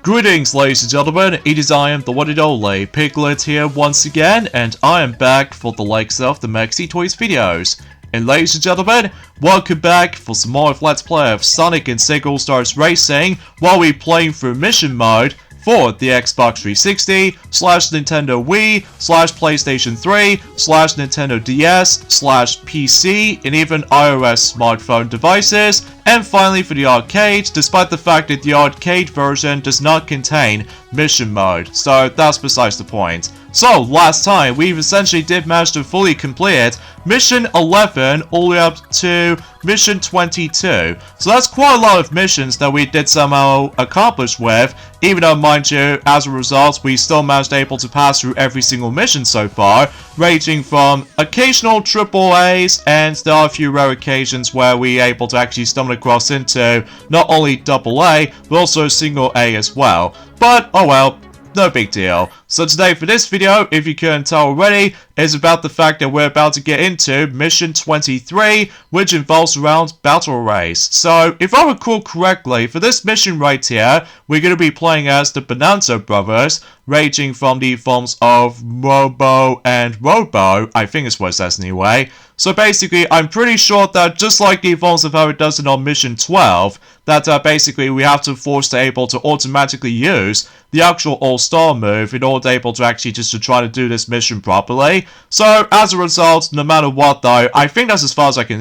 Greetings ladies and gentlemen, it is I am the one and only Piglet here once again, and I am back for the likes of the Maxi Toys videos. And ladies and gentlemen, welcome back for some more of Let's Play of Sonic and SEGA All-Stars Racing while we're playing through mission mode for the Xbox 360, /Nintendo Wii, /PlayStation 3, /Nintendo DS, /PC, and even iOS smartphone devices, and finally for the arcade, despite the fact that the arcade version does not contain mission mode, so that's besides the point. So, last time, we essentially did manage to fully complete Mission 11 all the way up to Mission 22. So that's quite a lot of missions that we did somehow accomplish with, even though, mind you, as a result, we still managed able to pass through every single mission so far, ranging from occasional AAAs, and there are a few rare occasions where we able to actually stumble across into not only AA, but also single A as well. But, oh well. No big deal. So today for this video, if you couldn't tell already, is about the fact that we're about to get into Mission 23, which involves around Battle Race. So, if I recall correctly, for this mission right here, we're going to be playing as the Bonanza brothers, ranging from the forms of Robo and Robo, I think is what it says anyway. So basically, I'm pretty sure that just like the forms of how it does it on Mission 12, that basically we have to force to able to automatically use the actual All-Star move in order to able to actually just to try to do this mission properly. So as a result, no matter what though, I think that's as far as I can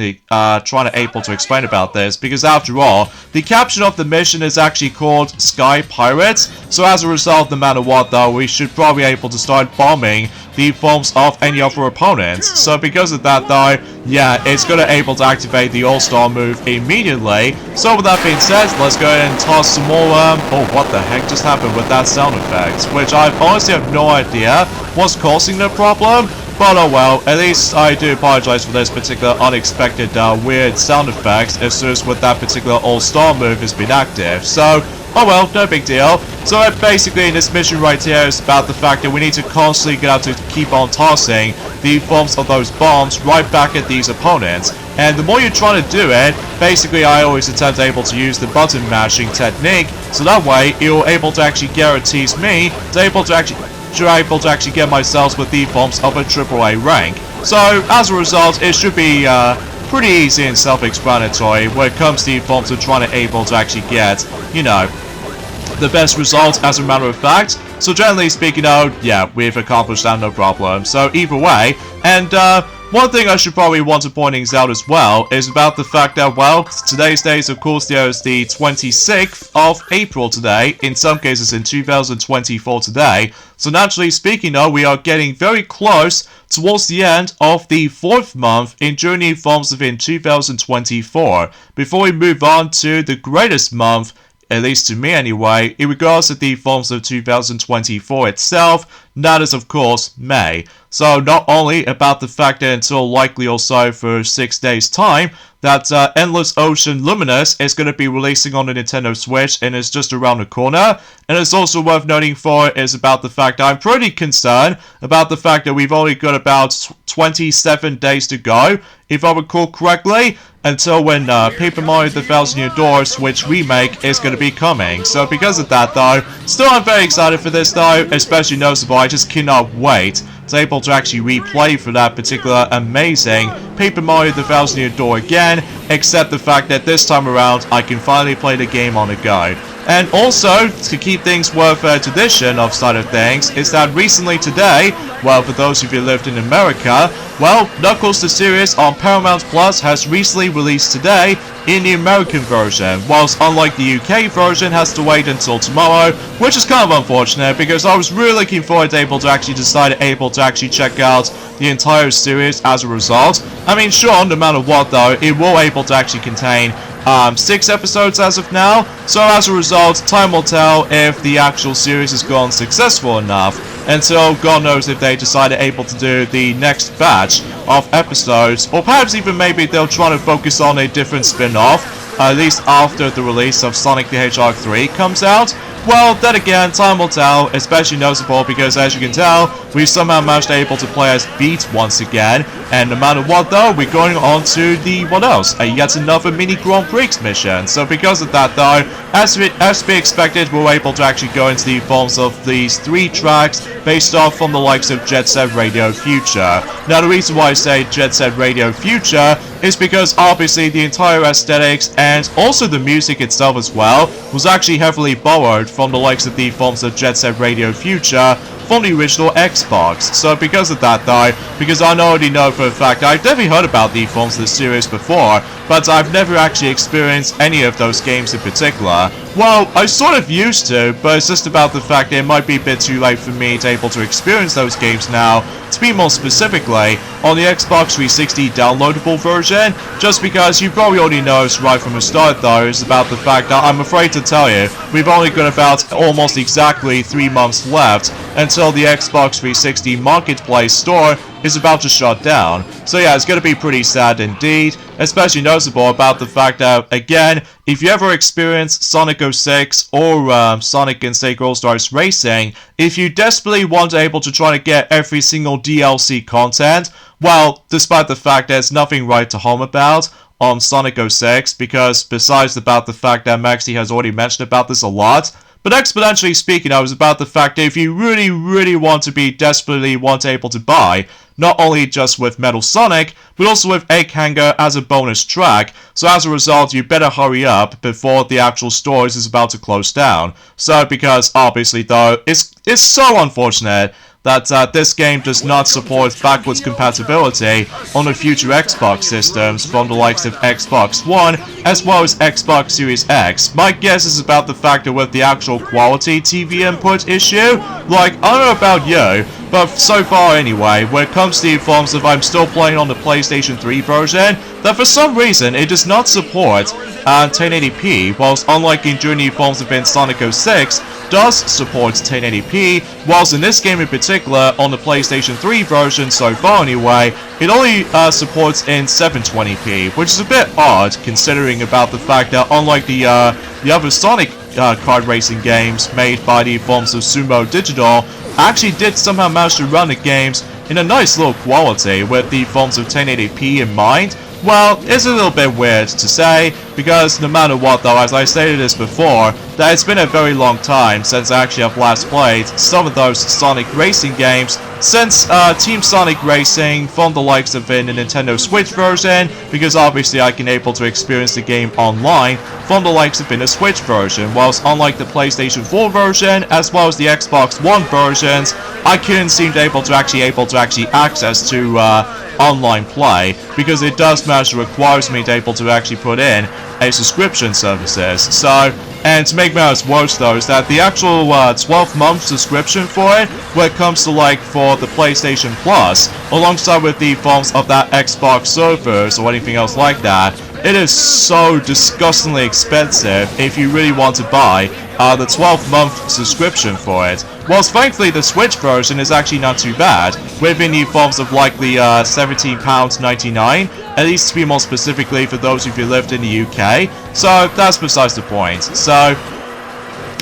try to able to explain about this, because after all, the caption of the mission is actually called Sky Pirates. So as a result, no matter what though, we should probably be able to start bombing the forms of any of our opponents. So because of that though, yeah, it's gonna able to activate the All-Star move immediately. So with that being said, let's go ahead and toss some more, oh, what the heck just happened with that sound effect? Which I honestly have no idea what's causing the problem. But oh well, at least I do apologize for this particular unexpected weird sound effects as soon as with that particular All-Star move has been active. So, oh well, no big deal. So basically in this mission right here is about the fact that we need to constantly get out to keep on tossing the forms of those bombs right back at these opponents. And the more you're trying to do it, basically I always attempt able to use the button mashing technique, so that way it will able to actually guarantees me to able to actually get myself with the forms of a AAA rank. So as a result, it should be pretty easy and self-explanatory when it comes to the forms of trying to able to actually get, you know, the best results as a matter of fact. So generally speaking though, yeah, we've accomplished that no problem. So either way, and one thing I should probably want to point out as well is about the fact that, well, today's date is of course there's the 26th of April today, in some cases in 2024 today. So naturally speaking though, we are getting very close towards the end of the 4th month in Journey Forms within 2024, before we move on to the greatest month, at least to me anyway, in regards to the forms of 2024 itself, that is of course May. So not only about the fact that until likely or so for 6 days time, that Endless Ocean Luminous is going to be releasing on the Nintendo Switch and is just around the corner. And it's also worth noting for is about the fact that I'm pretty concerned about the fact that we've only got about 27 days to go, if I recall correctly, until when Paper Mario The Thousand Year Door Switch Remake is going to be coming. So because of that though, still I'm very excited for this though, especially noticeable, I just cannot wait to able to actually replay for that particular amazing Paper Mario The Thousand Year Door again, except the fact that this time around I can finally play the game on the go. And also, to keep things worth a tradition of side of things, is that recently today, well, for those of you who lived in America, well, Knuckles the series on Paramount Plus has recently released today in the American version, whilst unlike the UK version has to wait until tomorrow, which is kind of unfortunate because I was really looking forward to able to actually check out the entire series as a result. I mean, sure, no matter what though, it will able to actually contain 6 episodes as of now, so as a result, time will tell if the actual series has gone successful enough, until God knows if they decide to able to do the next batch of episodes, or perhaps even maybe they'll try to focus on a different spin-off, at least after the release of Sonic the Hedgehog 3 comes out. Well, then again, time will tell, especially noticeable because as you can tell, we've somehow managed to able to play as Beat once again, and no matter what though, we're going on to the, what else, yet another mini Grand Prix mission. So because of that though, as we expected, we were able to actually go into the forms of these 3 tracks based off from the likes of Jet Set Radio Future. Now the reason why I say Jet Set Radio Future is because obviously the entire aesthetics and also the music itself as well was actually heavily borrowed from the likes of the forms of Jet Set Radio Future from the original Xbox. So because of that though, because I already know for a fact, I've definitely heard about the forms of the series before, but I've never actually experienced any of those games in particular. Well, I sort of used to, but it's just about the fact that it might be a bit too late for me to able to experience those games now, to be more specifically, on the Xbox 360 downloadable version, just because you probably already noticed right from the start though, is about the fact that I'm afraid to tell you, we've only got about almost exactly 3 months left until the Xbox 360 Marketplace store is about to shut down. So yeah, it's going to be pretty sad indeed, especially noticeable about the fact that, again, if you ever experience Sonic 06 or Sonic and Sega All-Stars Racing, if you desperately want to able to try to get every single DLC content, well, despite the fact there's nothing right to home about on Sonic 06, because besides about the fact that Maxi has already mentioned about this a lot, but exponentially speaking, I was about the fact that if you really want to be desperately able to buy, not only just with Metal Sonic, but also with Egg Hanger as a bonus track, so as a result, you better hurry up before the actual stores is about to close down. So, because obviously though, it's so unfortunate that this game does not support backwards compatibility on the future Xbox systems from the likes of Xbox One as well as Xbox Series X. My guess is about the fact that with the actual quality TV input issue, like, I don't know about you, but so far anyway, when it comes to the forms of I'm still playing on the PlayStation 3 version, that for some reason it does not support 1080p, whilst unlike in Journey forms of Sonic 06, does support 1080p, whilst in this game in particular, on the PlayStation 3 version so far anyway, it only supports in 720p, which is a bit odd considering about the fact that unlike the other Sonic kart racing games made by the forms of Sumo Digital, actually did somehow manage to run the games in a nice little quality with the forms of 1080p in mind. Well, it's a little bit weird to say, because no matter what though, as I stated this before, that it's been a very long time since I actually have last played some of those Sonic racing games since Team Sonic Racing from the likes of in the Nintendo Switch version, because obviously I can able to experience the game online from the likes of in the Switch version, whilst unlike the PlayStation 4 version as well as the Xbox One versions, I couldn't seem to able to actually access to online play, because it does manage to requires me to able to actually put in a subscription services. So, and to make matters worse though, is that the actual 12-month subscription for it, when it comes to like for the PlayStation Plus, alongside with the forms of that Xbox servers or anything else like that, it is so disgustingly expensive if you really want to buy the 12-month subscription for it. Whilst thankfully the Switch version is actually not too bad, within the forms of like the £17.99, at least to be more specifically for those of you who lived in the UK, so that's besides the point. So,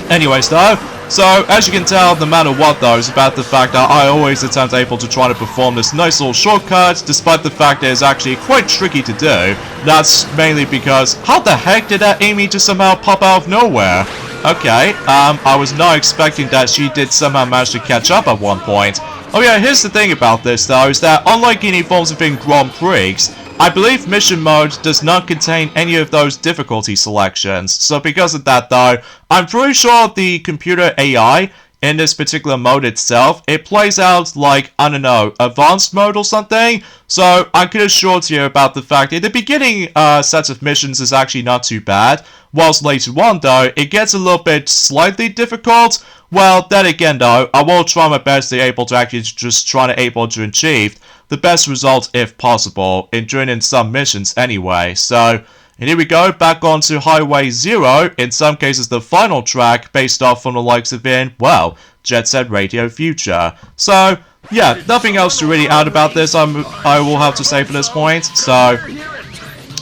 anyways though, so as you can tell, no matter what though, it's about the fact that I always attempt able to try to perform this nice little shortcut, despite the fact that it's actually quite tricky to do. That's mainly because, how the heck did that Amy just somehow pop out of nowhere? Okay, I was not expecting that she did somehow manage to catch up at one point. Oh yeah, here's the thing about this though, is that unlike any forms of in Grand Prix, I believe Mission Mode does not contain any of those difficulty selections. So because of that though, I'm pretty sure the computer AI in this particular mode itself, it plays out like, I don't know, advanced mode or something. So I can assure you about the fact that the beginning sets of missions is actually not too bad, whilst later on though, it gets a little bit slightly difficult. Well, then again though, I will try my best to able to actually just try to able to achieve the best result if possible in during some missions anyway. So, and here we go, back onto Highway 0, in some cases the final track based off from the likes of well, Jet Set Radio Future. So, yeah, nothing else to really add about this I will have to say for this point. So,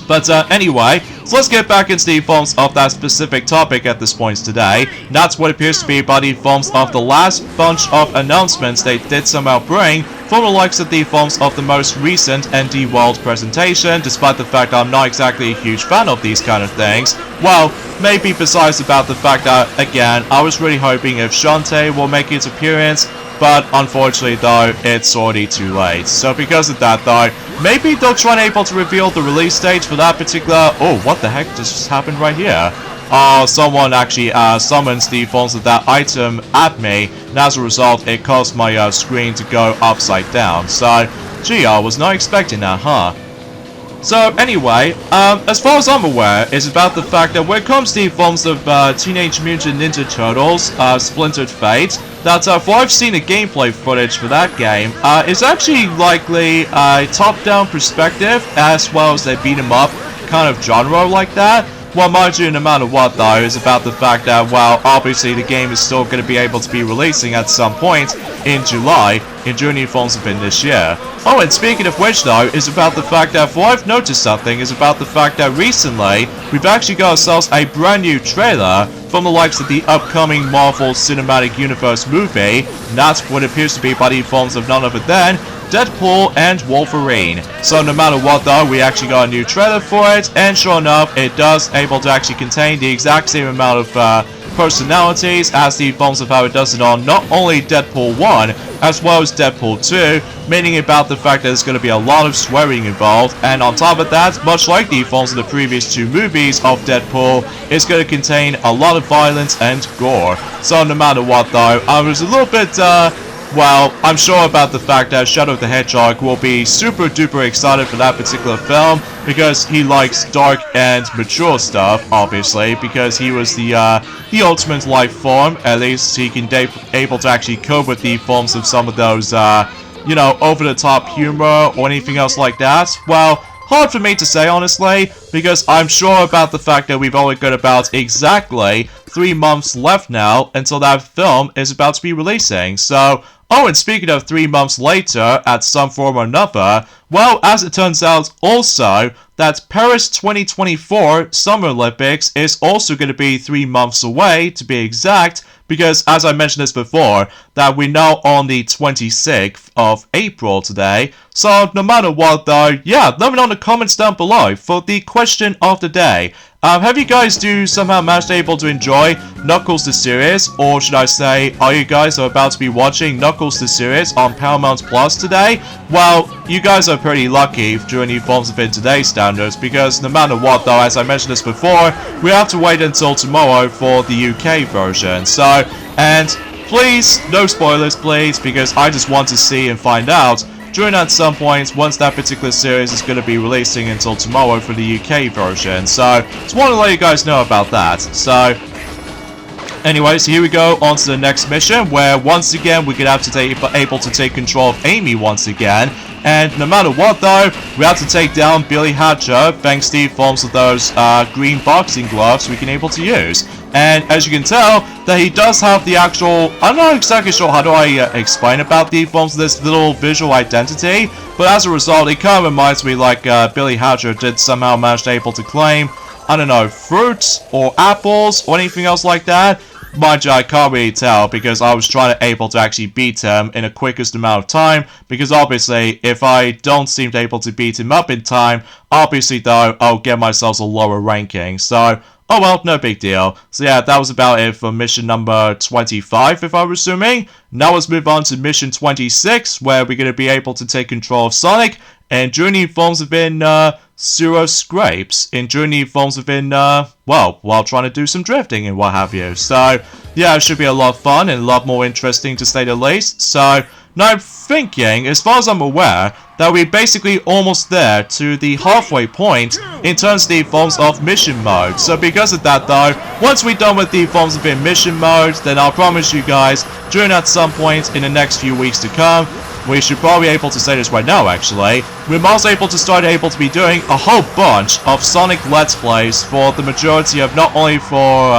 But anyway, so let's get back into the forms of that specific topic at this point today. That's what appears to be by the forms of the last bunch of announcements they did somehow bring from the likes of the forms of the most recent ND World presentation, despite the fact I'm not exactly a huge fan of these kind of things. Well, maybe besides about the fact that, again, I was really hoping if Shantae will make its appearance, but unfortunately though, it's already too late. So because of that though, maybe they'll try and able to reveal the release date for that particular... Oh, what the heck just happened right here? Someone actually summons the forms of that item at me, and as a result, it caused my screen to go upside down. So, gee, I was not expecting that, huh? So anyway, as far as I'm aware, it's about the fact that when it comes to the forms of Teenage Mutant Ninja Turtles, Splintered Fate, that for I've seen the gameplay footage for that game, it's actually likely a top-down perspective as well as a beat-em-up kind of genre like that. Well, mind you, no matter what though, is about the fact that, well, obviously the game is still going to be able to be releasing at some point in July, in June forms of this year. Oh, and speaking of which though, is about the fact that, for I've noticed something, is about the fact that recently, we've actually got ourselves a brand new trailer from the likes of the upcoming Marvel Cinematic Universe movie, and that's what appears to be by the forms of none other than Deadpool and Wolverine. So no matter what though, we actually got a new trailer for it, and sure enough, it does able to actually contain the exact same amount of personalities as the forms of how it does it on not only Deadpool 1, as well as Deadpool 2, meaning about the fact that there's going to be a lot of swearing involved, and on top of that, much like the forms of the previous two movies of Deadpool, it's going to contain a lot of violence and gore. So no matter what though, I was a little bit, well, I'm sure about the fact that Shadow the Hedgehog will be super duper excited for that particular film, because he likes dark and mature stuff, obviously, because he was the ultimate life form. At least he can able to actually cope with the forms of some of those, you know, over-the-top humor or anything else like that. Well, hard for me to say, honestly, because I'm sure about the fact that we've only got about exactly 3 months left now until that film is about to be releasing. So, oh, and speaking of 3 months later, at some form or another, well, as it turns out also, that Paris 2024 Summer Olympics is also going to be 3 months away, to be exact, because, as I mentioned this before, that we're now on the 26th of April today. So, no matter what though, yeah, let me know in the comments down below for the question of the day. Have you guys somehow managed to able to enjoy Knuckles the series, or should I say, are you guys about to be watching Knuckles the series on Paramount Plus today? Well, you guys are pretty lucky during the forms of in today's standards, because no matter what though, as I mentioned this before, we have to wait until tomorrow for the UK version. So, and please, no spoilers please, because I just want to see and find out during at some point once that particular series is going to be releasing until tomorrow for the UK version. So, just want to let you guys know about that. So, anyways, here we go on to the next mission, where once again we're going to have to able to take control of Amy once again. And no matter what though, we have to take down Billy Hatcher thanks to the forms of those green boxing gloves we can able to use. And as you can tell, that he does have the actual, I'm not exactly sure how do I explain about the forms of this little visual identity, but as a result, it kind of reminds me like Billy Hatcher did somehow manage to able to claim, I don't know, fruits or apples or anything else like that. Mind you, I can't really tell because I was trying to able to actually beat him in the quickest amount of time, because obviously if I don't seem to able to beat him up in time, obviously though I'll get myself a lower ranking. So, oh well, no big deal. So yeah, that was about it for mission number 25, if I'm assuming. Now let's move on to mission 26, where we're going to be able to take control of Sonic, and journey forms within Zero Scrapes, in journey forms within, well, while trying to do some drifting and what have you. So, yeah, it should be a lot of fun and a lot more interesting to say the least. So, now I'm thinking, as far as I'm aware, that we're basically almost there to the halfway point in terms of the forms of mission mode. So because of that though, once we're done with the forms of in mission mode, then I'll promise you guys, during at some point in the next few weeks to come, we should probably be able to say this right now actually, we're also able to start able to be doing a whole bunch of Sonic Let's Plays for the majority of not only for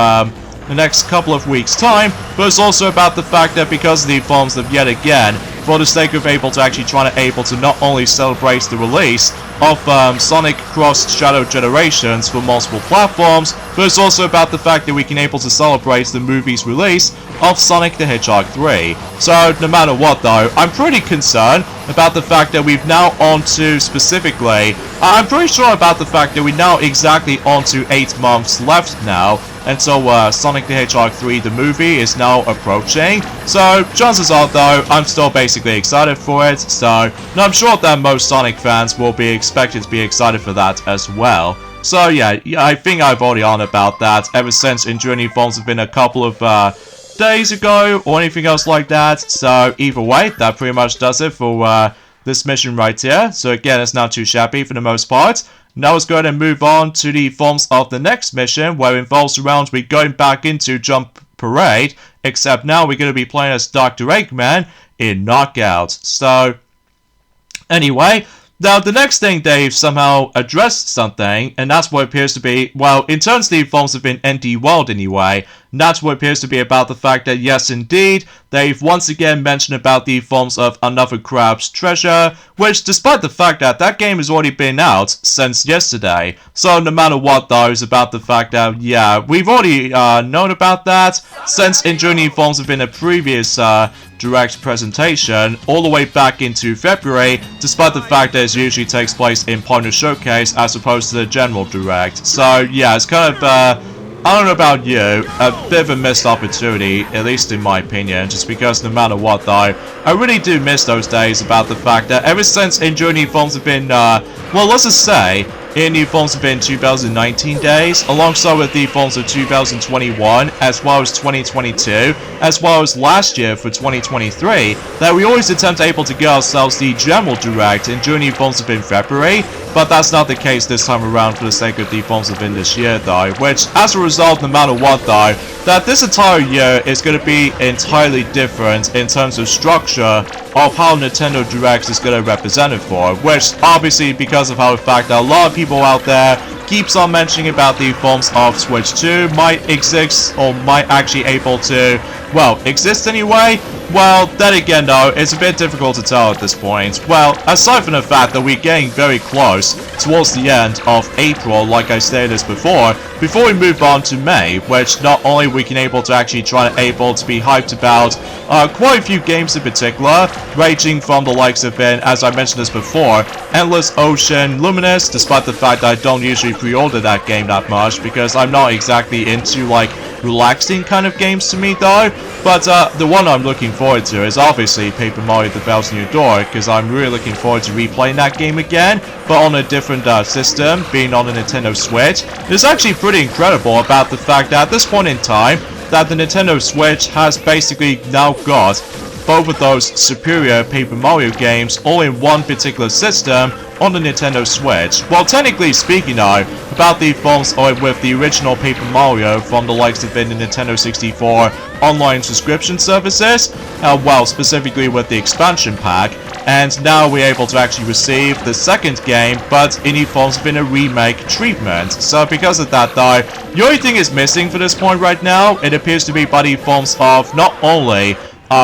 the next couple of weeks time, but it's also about the fact that because of the forms of yet again for the sake of able to not only celebrate the release of Sonic Cross Shadow Generations for multiple platforms, but it's also about the fact that we can able to celebrate the movie's release of Sonic the Hedgehog 3. So no matter what though, I'm pretty concerned about the fact that we've now onto specifically, I'm pretty sure about the fact that we're now exactly onto 8 months left now until Sonic the Hedgehog 3 the movie is now approaching. So chances are though, I'm still basically excited for it, so no, I'm sure that most Sonic fans will be expected to be excited for that as well. So yeah, I think I've already on about that ever since Enduring Forms have been a couple of days ago or anything else like that. So either way, that pretty much does it for this mission right here. So again, it's not too shabby for the most part. Now let's go ahead and move on to the forms of the next mission, where it involves around we're going back into Jump Parade, except now we're going to be playing as Dr. Eggman in Knockout. So anyway, now the next thing they've somehow addressed something, and that's what appears to be, well, in terms of the forms of an ND World anyway, and that's what appears to be about the fact that yes indeed, they've once again mentioned about the forms of Another Crab's Treasure, which despite the fact that that game has already been out since yesterday. So no matter what though, is about the fact that yeah, we've already known about that since Enduring Forms have been a previous direct presentation all the way back into February, despite the fact that it usually takes place in Partner Showcase as opposed to the general direct. So yeah, it's kind of I don't know about you, a bit of a missed opportunity, at least in my opinion, just because no matter what though, I really do miss those days about the fact that ever since Enduring Forms have been, well let's just say, New Forms have been 2019 days, alongside with the forms of 2021, as well as 2022, as well as last year for 2023, that we always attempt able to get ourselves the general direct in New Forms have been February, but that's not the case this time around for the sake of the forms of in this year though, which as a result, no matter what though, that this entire year is going to be entirely different in terms of structure of how Nintendo Direct is going to represent it for, which obviously because of how the fact that a lot of people out there keeps on mentioning about the forms of Switch 2 might exist or might actually able to, well, exist anyway. Well, then again though, it's a bit difficult to tell at this point. Well, aside from the fact that we're getting very close towards the end of April, like I stated this before we move on to May, which not only we can able to actually try to able to be hyped about quite a few games in particular, ranging from the likes of as I mentioned this before, Endless Ocean Luminous, despite the fact that I don't usually pre-order that game that much, because I'm not exactly into like relaxing kind of games to me though, but the one I'm looking forward to is obviously Paper Mario The Bowser's New Door, because I'm really looking forward to replaying that game again, but on a different system, being on a Nintendo Switch. It's actually pretty incredible about the fact that at this point in time, that the Nintendo Switch has basically now got both of those superior Paper Mario games all in one particular system on the Nintendo Switch. Well, technically speaking though, about the forms with the original Paper Mario from the likes of the Nintendo 64 online subscription services, well, specifically with the expansion pack, and now we're able to actually receive the second game, but in the forms of a remake treatment. So because of that though, the only thing is missing for this point right now, it appears to be by the forms of not only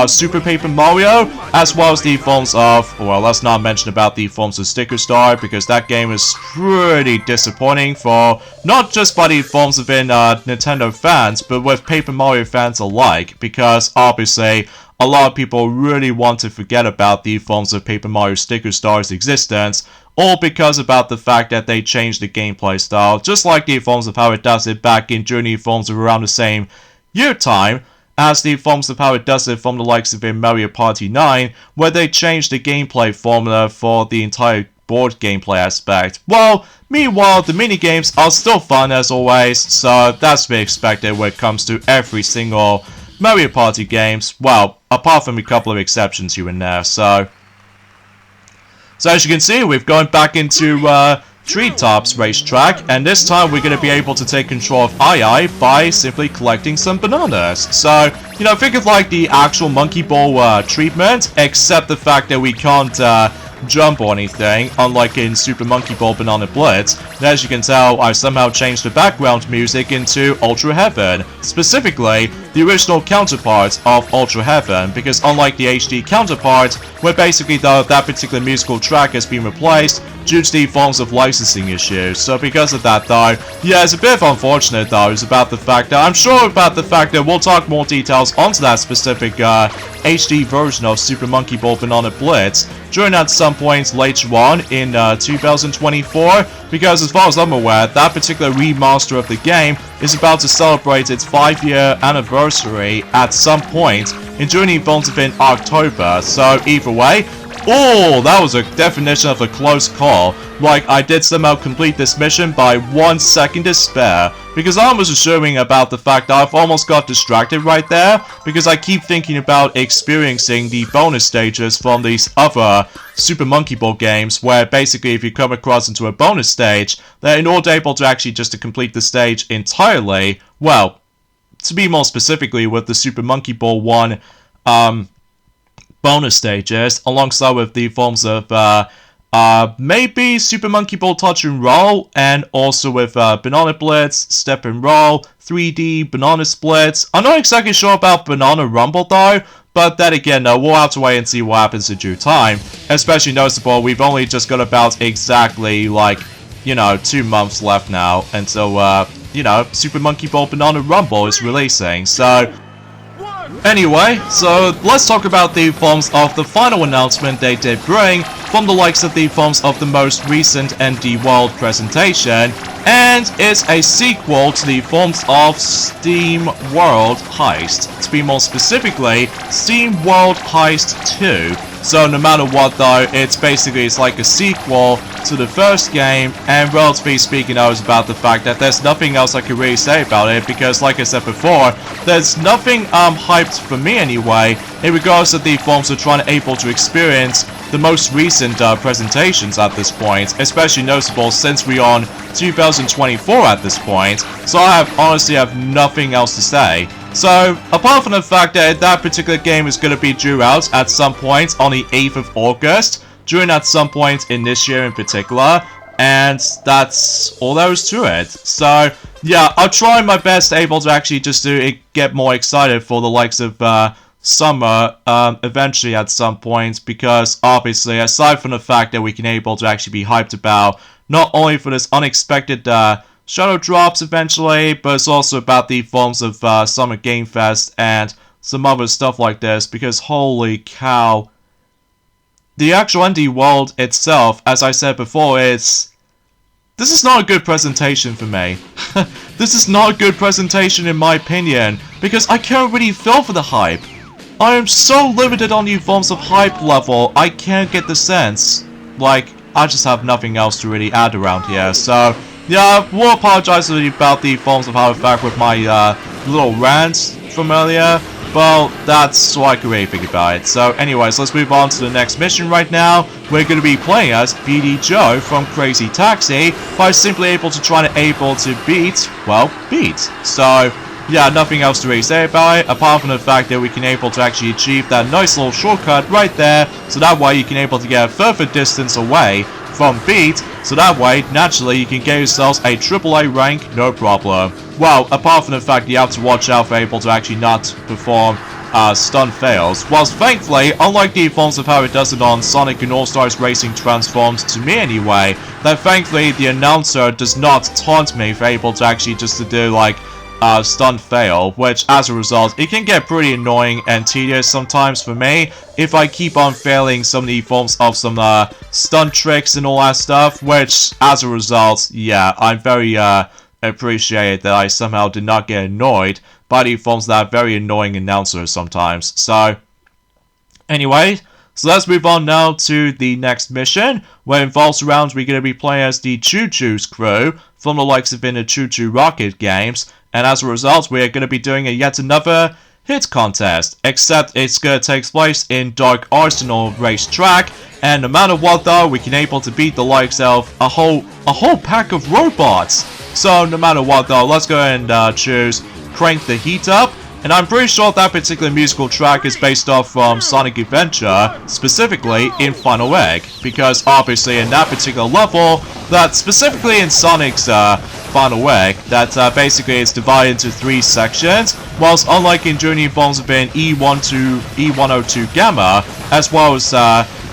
Super Paper Mario, as well as the forms of, well, let's not mention about the forms of Sticker Star, because that game is pretty disappointing for not just by the forms of Nintendo fans, but with Paper Mario fans alike, because obviously a lot of people really want to forget about the forms of Paper Mario Sticker Star's existence, all because about the fact that they changed the gameplay style, just like the forms of how it does it back in Journey forms of around the same year time, as the forms of how it does it from the likes of Mario Party 9, where they changed the gameplay formula for the entire board gameplay aspect. Well, meanwhile, the minigames are still fun as always, so that's to be expected when it comes to every single Mario Party games, well, apart from a couple of exceptions here and there. So as you can see, we've gone back into Treetops Racetrack, and this time we're going to be able to take control of Ai by simply collecting some bananas. So, you know, think of like the actual Monkey Ball treatment, except the fact that we can't jump or anything, unlike in Super Monkey Ball Banana Blitz. And as you can tell, I somehow changed the background music into Ultra Heaven. Specifically, the original counterpart of Ultra Heaven, because unlike the HD counterpart, where basically though that particular musical track has been replaced due to the forms of licensing issues. So because of that though, yeah, it's a bit unfortunate though, it's about the fact that, I'm sure about the fact that we'll talk more details onto that specific HD version of Super Monkey Ball Banana Blitz during at some point later on in 2024, because as far as I'm aware, that particular remaster of the game is about to celebrate its 5-year anniversary at some point during the event in October. So either way, oh, that was a definition of a close call. Like, I did somehow complete this mission by 1 second to spare, because I was assuming about the fact that I've almost got distracted right there, because I keep thinking about experiencing the bonus stages from these other Super Monkey Ball games, where basically if you come across into a bonus stage, then in order able to actually just to complete the stage entirely, well, to be more specifically with the Super Monkey Ball 1, bonus stages, alongside with the forms of maybe Super Monkey Ball Touch and Roll, and also with Banana Blitz, Step and Roll, 3D, Banana Splits. I'm not exactly sure about Banana Rumble though, but then again, we'll have to wait and see what happens in due time. Especially noticeable, we've only just got about exactly, like, you know, 2 months left now until, you know, Super Monkey Ball Banana Rumble is releasing, so... Anyway, so let's talk about the forms of the final announcement they did bring from the likes of the forms of the most recent ND World presentation, and it's a sequel to the forms of Steam World Heist. To be more specifically, Steam World Heist 2. So no matter what though, it's like a sequel to the first game, and relatively speaking I was about the fact that there's nothing else I can really say about it, because like I said before, there's nothing hyped for me anyway in regards to the forms of trying to able to experience the most recent presentations at this point, especially noticeable since we're on 2024 at this point, so I honestly have nothing else to say. So, apart from the fact that that particular game is going to be due out at some point on the 8th of August, during at some point in this year in particular, and that's all there is to it. So, yeah, I'll try my best able to actually just to get more excited for the likes of summer eventually at some point, because obviously, aside from the fact that we can able to actually be hyped about not only for this unexpected shadow drops eventually, but it's also about the forms of Summer Game Fest and some other stuff like this, because holy cow, the actual ND World itself, as I said before, this is not a good presentation for me. This is not a good presentation in my opinion, because I can't really feel for the hype. I am so limited on new forms of hype level, I can't get the sense. Like, I just have nothing else to really add around here, so... yeah, we'll apologize about the forms of how it back with my little rants from earlier. Well, that's what I can really think about it. So anyways, let's move on to the next mission right now. We're going to be playing as BD Joe from Crazy Taxi by simply able to beat, well, beat. So, yeah, nothing else to really say about it, apart from the fact that we can able to actually achieve that nice little shortcut right there, so that way you can able to get a further distance away from beat, so that way, naturally, you can get yourselves a AAA rank, no problem. Well, apart from the fact that you have to watch out for able to actually not perform stun fails, whilst thankfully, unlike the forms of how it does it on Sonic and All-Stars Racing Transformed, to me anyway, that thankfully the announcer does not taunt me for able to actually just to do like stun fail, which as a result it can get pretty annoying and tedious sometimes for me if I keep on failing some of the forms of some stun tricks and all that stuff, which as a result, yeah, I'm very appreciated that I somehow did not get annoyed by the forms of that very annoying announcers sometimes. So anyway, so let's move on now to the next mission, where in False Rounds we're going to be playing as the Choo Choo's crew from the likes of in the Choo Choo Rocket games, and as a result we are going to be doing yet another hit contest, except it's going to take place in Dark Arsenal Racetrack, and no matter what though, we can able to beat the likes of a whole pack of robots. So no matter what though, let's go and choose Crank the Heat Up, and I'm pretty sure that particular musical track is based off from Sonic Adventure, specifically in Final Egg, because obviously in that particular level, that specifically in Sonic's Final Egg, that basically is divided into 3 sections, whilst unlike in Journey Involves in E102 Gamma, as well as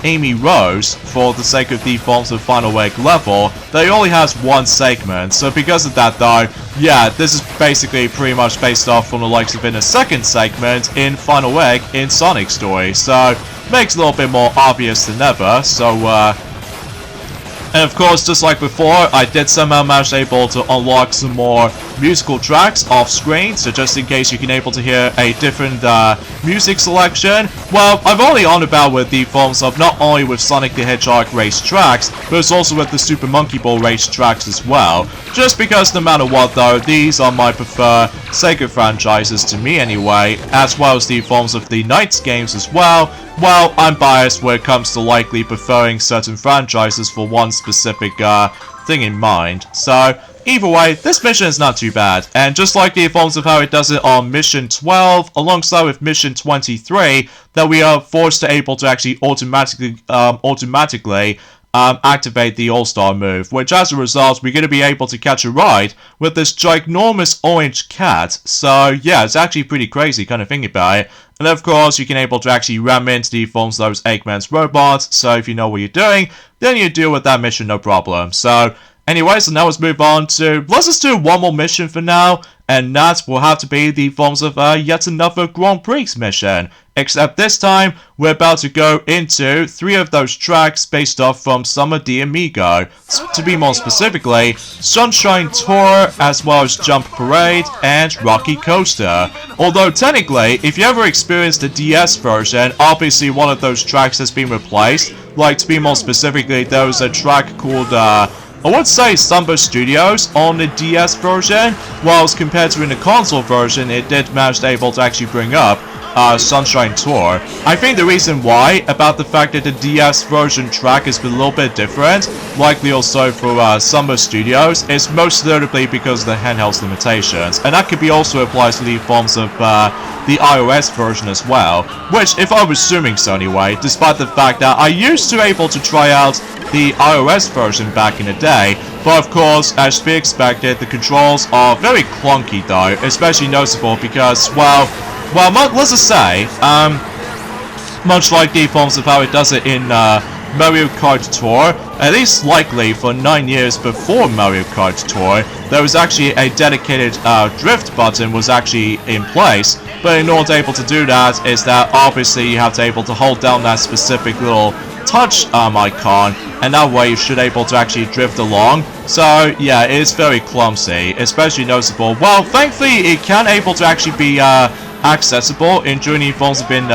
Amy Rose, for the sake of the forms of Final Egg level, they only has 1 segment. So because of that though, yeah, this is basically pretty much based off from the likes of in a 2nd segment in Final Egg in Sonic Story. So makes it a little bit more obvious than ever. So and of course, just like before, I did somehow manage able to unlock some more musical tracks off screen, so just in case you can able to hear a different music selection, well, I've only on about with the forms of not only with Sonic the Hedgehog race tracks, but it's also with the Super Monkey Ball race tracks as well. Just because no matter what though, these are my preferred SEGA franchises to me anyway, as well as the forms of the Knights games as well. Well, I'm biased when it comes to likely preferring certain franchises for one specific thing in mind. So, either way, this mission is not too bad. And just like the forms of how it does it on Mission 12, alongside with Mission 23, that we are forced to able to actually automatically activate the All-Star move, which as a result, we're going to be able to catch a ride with this ginormous orange cat. So yeah, it's actually pretty crazy kind of thing about it. And of course, you can able to actually ram into the forms of those Eggman's robots, so if you know what you're doing, then you deal with that mission no problem. So anyway, so now let's move on to, let's just do one more mission for now, and that will have to be the forms of yet another Grand Prix mission. Except this time, we're about to go into 3 of those tracks based off from Summer de Amigo. To be more specifically, Sunshine Tour, as well as Jump Parade, and Rocky Coaster. Although technically, if you ever experienced the DS version, obviously one of those tracks has been replaced. Like, to be more specifically, there was a track called, I would say Samba Studios on the DS version, whilst compared to in the console version, it did manage to able to actually bring up Sunshine Tour. I think the reason why about the fact that the DS version track is a little bit different, likely also for Summer Studios, is most notably because of the handheld limitations, and that could be also applied to the forms of the iOS version as well, which, if I was assuming so anyway, despite the fact that I used to able to try out the iOS version back in the day, but of course, as to be expected, the controls are very clunky though, especially noticeable because, well, let's just say, much like the forms of how it does it in Mario Kart Tour, at least likely for 9 years before Mario Kart Tour, there was actually a dedicated drift button was actually in place, but in order to able to do that is that obviously you have to able to hold down that specific little touch icon, and that way you should able to actually drift along. So yeah, it is very clumsy, especially noticeable. Well, thankfully it can able to actually be accessible in Journey Involves in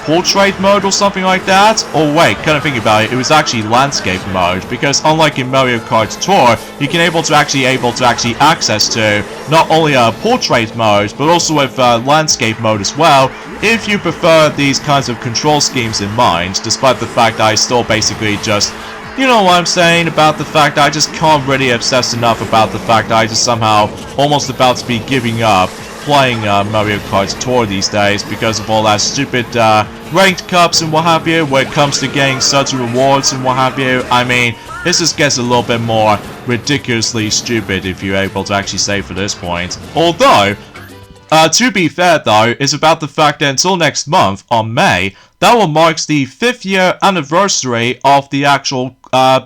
portrait mode or something like that. Or wait, kind of thinking about it, it was actually landscape mode, because unlike in Mario Kart Tour, you can able to actually access to not only portrait mode, but also with landscape mode as well, if you prefer these kinds of control schemes in mind, despite the fact that I still basically just, you know what I'm saying about the fact that I just can't really obsess enough about the fact that I just somehow almost about to be giving up playing Mario Kart Tour these days because of all that stupid ranked cups and what have you, when it comes to getting certain rewards and what have you. I mean, this just gets a little bit more ridiculously stupid if you're able to actually say for this point. Although, to be fair though, it's about the fact that until next month, on May, that will mark the 5th year anniversary of the actual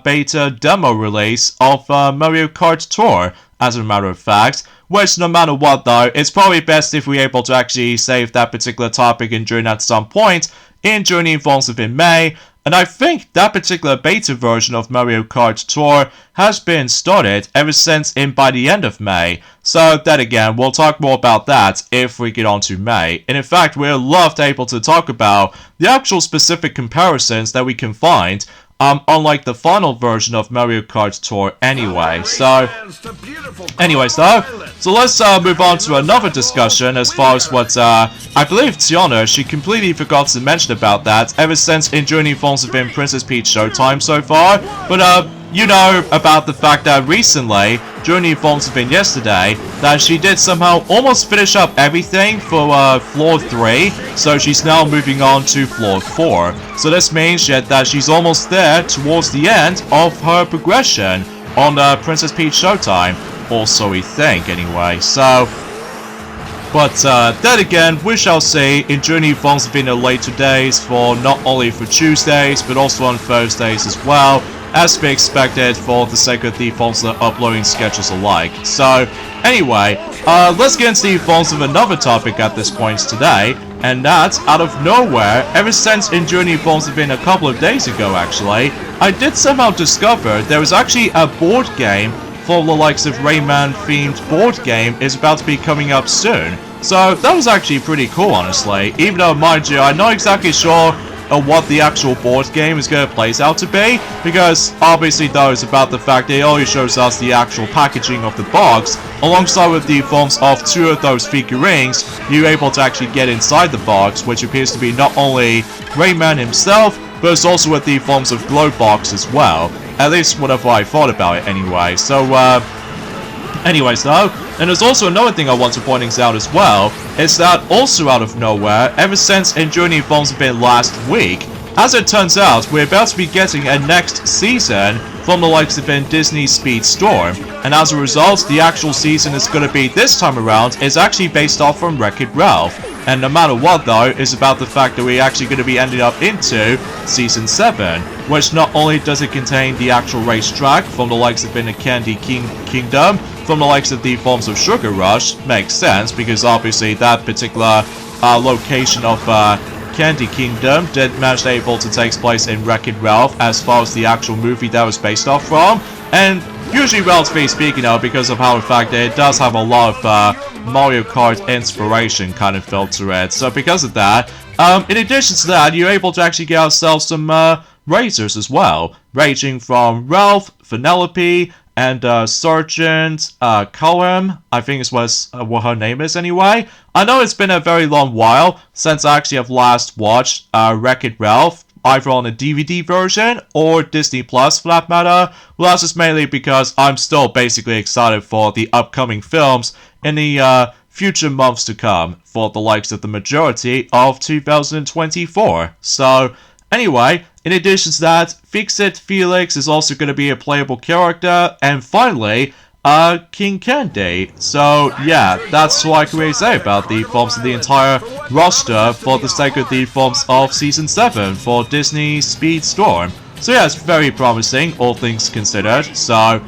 beta demo release of Mario Kart Tour, as a matter of fact. Which, no matter what though, it's probably best if we're able to actually save that particular topic and join at some point in Journey Involves in May. And I think that particular beta version of Mario Kart Tour has been started ever since by the end of May. So then again, we'll talk more about that if we get on to May. And in fact, we'll love to able to talk about the actual specific comparisons that we can find, unlike the final version of Mario Kart Tour anyway. So, anyways though, so let's move on to another discussion as far as what, I believe Tiana, she completely forgot to mention about that ever since in Journey Involves in Princess Peach Showtime so far. But, you know about the fact that recently, during the Forms event yesterday, that she did somehow almost finish up everything for floor 3, so she's now moving on to floor 4. So this means that she's almost there towards the end of her progression on Princess Peach Showtime, or so we think anyway. So, but then again, we shall see in Journey Forms in the later days for not only for Tuesdays, but also on Thursdays as well, as we expected for the sake of the Forms uploading schedules alike. So, anyway, let's get into the Forms of another topic at this point today, and that, out of nowhere, ever since in Journey Forms have been a couple of days ago actually, I did somehow discover there was actually a board game for the likes of Rayman themed board game is about to be coming up soon. So that was actually pretty cool, honestly, even though, mind you, I'm not exactly sure what the actual board game is going to place out to be, because obviously though it's about the fact that it only shows us the actual packaging of the box, alongside with the forms of 2 of those figurines you're able to actually get inside the box, which appears to be not only Rayman himself, but it's also with the forms of Glowbox as well. At least whatever I thought about it anyway. So, anyways though, and there's also another thing I want to point out as well, is that also out of nowhere, ever since Journey Forms have been last week, as it turns out, we're about to be getting a next season from the likes of Disney Speed Storm, and as a result, the actual season is going to be this time around is actually based off from Wreck-It Ralph. And no matter what though, is about the fact that we're actually going to be ending up into Season 7, which not only does it contain the actual racetrack from the likes of the Candy Kingdom, from the likes of the forms of Sugar Rush, makes sense, because obviously that particular location of Candy Kingdom did manage able to take place in Wreck-It Ralph as far as the actual movie that was based off from, and usually relatively speaking though, because of how the fact that it does have a lot of Mario Kart inspiration kind of felt to it. So because of that, in addition to that, you're able to actually get ourselves some racers as well, ranging from Ralph, Vanellope, and Sergeant Cullum, I think is what her name is anyway. I know it's been a very long while since I actually have last watched Wreck-It Ralph, either on a DVD version or Disney Plus for that matter. Well, that's just mainly because I'm still basically excited for the upcoming films in the future months to come for the likes of the majority of 2024. So, anyway, in addition to that, Fix-It Felix is also going to be a playable character, and finally, King Candy. So, yeah, that's what I can really say about the forms of the entire roster for the sake of the forms of Season 7 for Disney Speed Storm. So yeah, it's very promising, all things considered, so...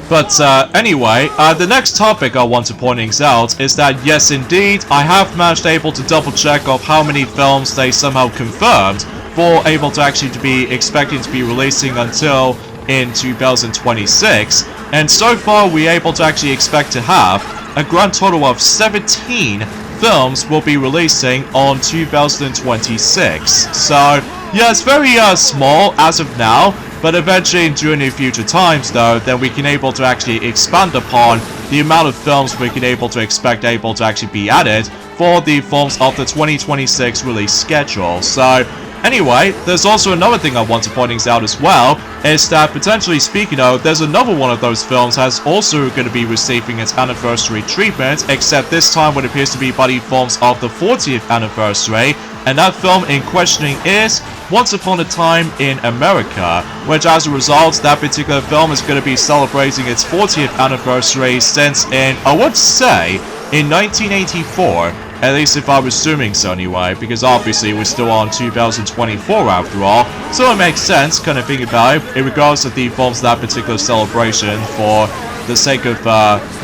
But anyway, the next topic I want to point out is that yes indeed, I have managed able to double check of how many films they somehow confirmed for able to actually to be expecting to be releasing until in 2026, and so far we're able to actually expect to have a grand total of 17 films will be releasing on 2026. So yeah, it's very small as of now, but eventually during the future times though, then we can able to actually expand upon the amount of films we can able to expect able to actually be added for the films of the 2026 release schedule. So anyway, there's also another thing I want to point out as well, is that potentially speaking though, there's another one of those films that's also going to be receiving its anniversary treatment, except this time what appears to be by the films of the 40th anniversary, and that film in questioning is Once Upon a Time in America, which as a result, that particular film is going to be celebrating its 40th anniversary since in, I would say, in 1984, at least if I was assuming so anyway, because obviously we're still on 2024 after all, so it makes sense kind of thinking about it in regards to the forms of that particular celebration for the sake of,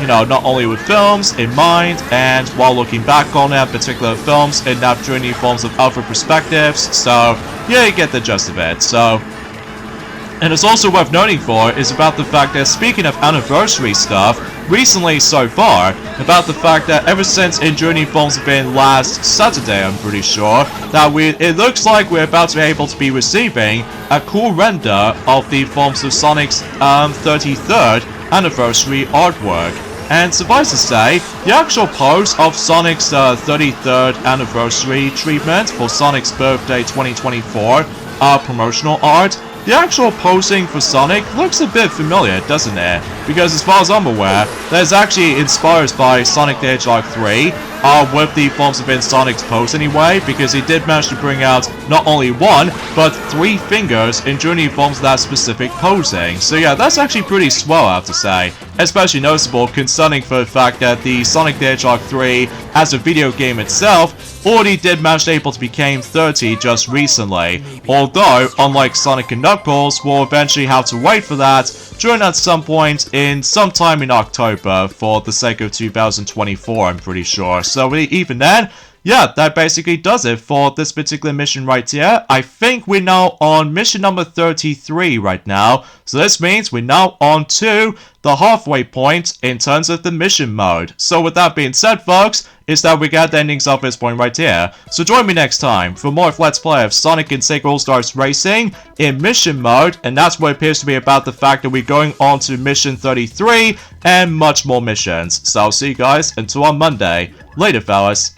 you know, not only with films in mind, and while looking back on that particular films in that journey forms of other perspectives, so yeah, you get the gist of it. So, and it's also worth noting for is about the fact that speaking of anniversary stuff, recently so far, about the fact that ever since In Journey Films have been last Saturday, I'm pretty sure, that it looks like we're about to be able to be receiving a cool render of the films of Sonic's 33rd anniversary artwork. And suffice to say, the actual pose of Sonic's 33rd anniversary treatment for Sonic's birthday 2024 promotional art the actual posing for Sonic looks a bit familiar, doesn't it? Because as far as I'm aware, that is actually inspired by Sonic the Hedgehog 3, with the forms within Sonic's pose anyway, because he did manage to bring out not only one, but 3 fingers in journey forms of that specific posing. So yeah, that's actually pretty swell, I have to say. Especially noticeable concerning for the fact that the Sonic the Hedgehog 3, as a video game itself, already did manage to able to become 30 just recently. Although, unlike Sonic and Knuckles, we'll eventually have to wait for that during at some point in sometime in October for the sake of 2024, I'm pretty sure. So even then, yeah, that basically does it for this particular mission right here. I think we're now on mission number 33 right now. So this means we're now on to the halfway point in terms of the mission mode. So with that being said, folks, is that we got the endings of this point right here. So join me next time for more of Let's Play of Sonic and SEGA All-Stars Racing in mission mode. And that's what appears to be about the fact that we're going on to mission 33 and much more missions. So I'll see you guys until on Monday. Later, fellas.